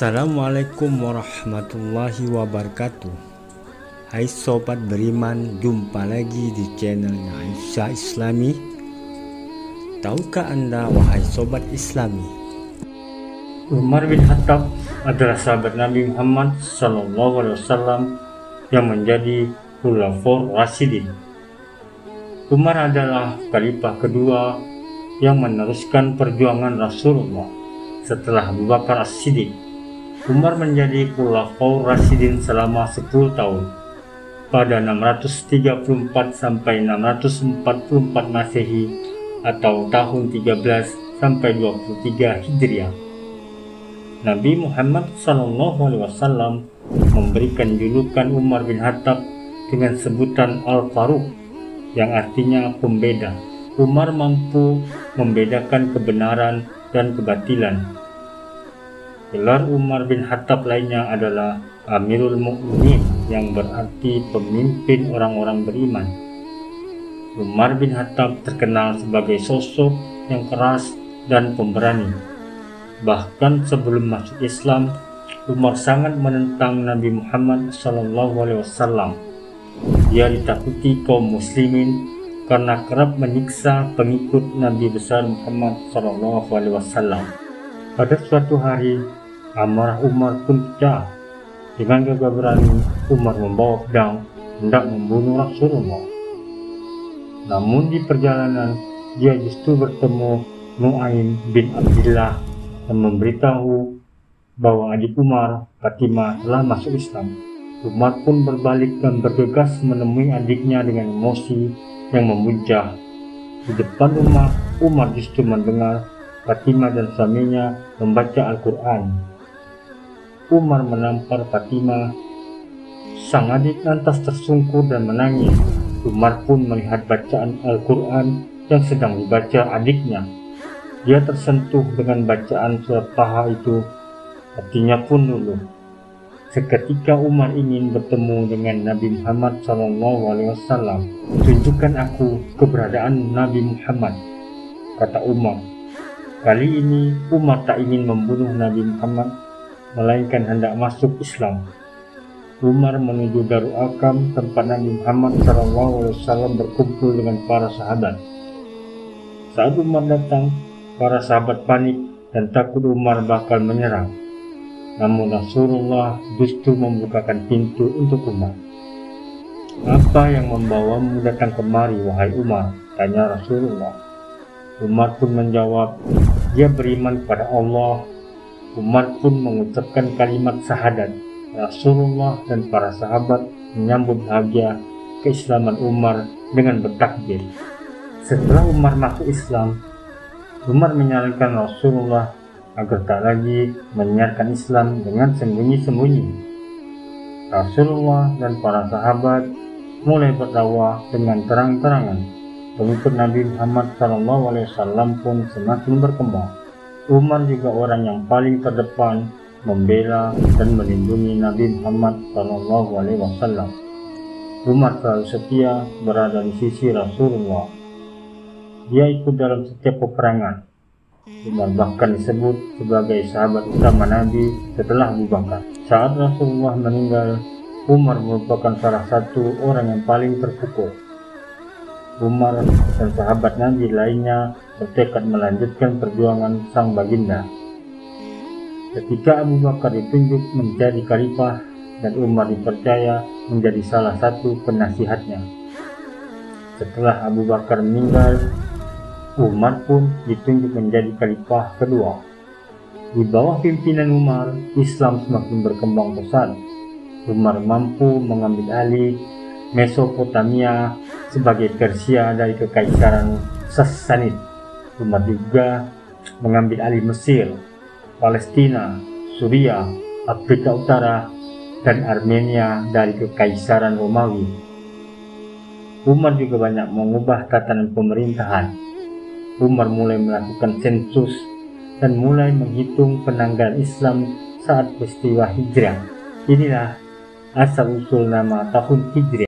Assalamualaikum warahmatullahi wabarakatuh. Hai sobat beriman, jumpa lagi di channelnya Aisyah Islami. Tahukah Anda, wahai sobat Islami, Umar bin Khattab adalah sahabat Nabi Muhammad SAW yang menjadi Khulafaur Rasyidin. Umar adalah khalifah kedua yang meneruskan perjuangan Rasulullah setelah Abu Bakar As-Siddiq. Umar menjadi Khulafaur Rasyidin selama 10 tahun pada 634 sampai 644 Masehi atau tahun 13 sampai 23 Hijriah. Nabi Muhammad SAW memberikan julukan Umar bin Khattab dengan sebutan Al-Faruq yang artinya pembeda. Umar mampu membedakan kebenaran dan kebatilan. Gelar Umar bin Khattab lainnya adalah Amirul Mukminin, yang berarti pemimpin orang-orang beriman. Umar bin Khattab terkenal sebagai sosok yang keras dan pemberani. Bahkan sebelum masuk Islam, Umar sangat menentang Nabi Muhammad SAW. Dia ditakuti kaum muslimin karena kerap menyiksa pengikut Nabi besar Muhammad SAW. Pada suatu hari, amarah Umar pun pecah. Dengan gagah berani, Umar membawa pedang hendak membunuh Rasulullah. Namun di perjalanan, dia justru bertemu Nu'aim bin Abdillah yang memberitahu bahwa adik Umar, Fatimah, telah masuk Islam. Umar pun berbalik dan bergegas menemui adiknya dengan emosi yang memuncah. Di depan rumah, Umar justru mendengar Fatimah dan suaminya membaca Al-Quran. Umar menampar Fatimah. Sang adik lantas tersungkur dan menangis. Umar pun melihat bacaan Al-Quran yang sedang dibaca adiknya. Dia tersentuh dengan bacaan surat Taha itu. Hatinya pun luluh. Seketika Umar ingin bertemu dengan Nabi Muhammad SAW. Tunjukkan aku keberadaan Nabi Muhammad, kata Umar. Kali ini Umar tak ingin membunuh Nabi Muhammad, melainkan hendak masuk Islam. Umar menuju Darul Arqam, tempat Nabi Muhammad SAW berkumpul dengan para sahabat. Saat Umar datang, para sahabat panik dan takut Umar bakal menyerang. Namun Rasulullah justru membukakan pintu untuk Umar. "Apa yang membawamu datang kemari, wahai Umar?" tanya Rasulullah. Umar pun menjawab, dia beriman kepada Allah. Umar pun mengucapkan kalimat syahadat. Rasulullah dan para sahabat menyambut bahagia keislaman Umar dengan bertakbir. Setelah Umar masuk Islam, Umar menyarankan Rasulullah agar tak lagi menyiarkan Islam dengan sembunyi-sembunyi. Rasulullah dan para sahabat mulai berdakwah dengan terang-terangan. Pengikut Nabi Muhammad SAW pun semakin berkembang. Umar juga orang yang paling terdepan membela dan melindungi Nabi Muhammad SAW. Umar selalu setia berada di sisi Rasulullah. Dia ikut dalam setiap peperangan. Umar bahkan disebut sebagai sahabat utama Nabi setelah Abu Bakar. Saat Rasulullah meninggal, Umar merupakan salah satu orang yang paling terpukul. Umar dan sahabat Nabi lainnya bertekad melanjutkan perjuangan sang baginda. Ketika Abu Bakar ditunjuk menjadi khalifah dan Umar dipercaya menjadi salah satu penasihatnya. Setelah Abu Bakar meninggal, Umar pun ditunjuk menjadi khalifah kedua. Di bawah pimpinan Umar, Islam semakin berkembang pesat. Umar mampu mengambil alih Mesopotamia sebagai Persia dari Kekaisaran Sassanid. Umar juga mengambil alih Mesir, Palestina, Suriah, Afrika Utara, dan Armenia dari Kekaisaran Romawi. Umar juga banyak mengubah tatanan pemerintahan. Umar mulai melakukan sensus dan mulai menghitung penanggalan Islam saat peristiwa Hijrah. Inilah asal-usul nama tahun Hijriah.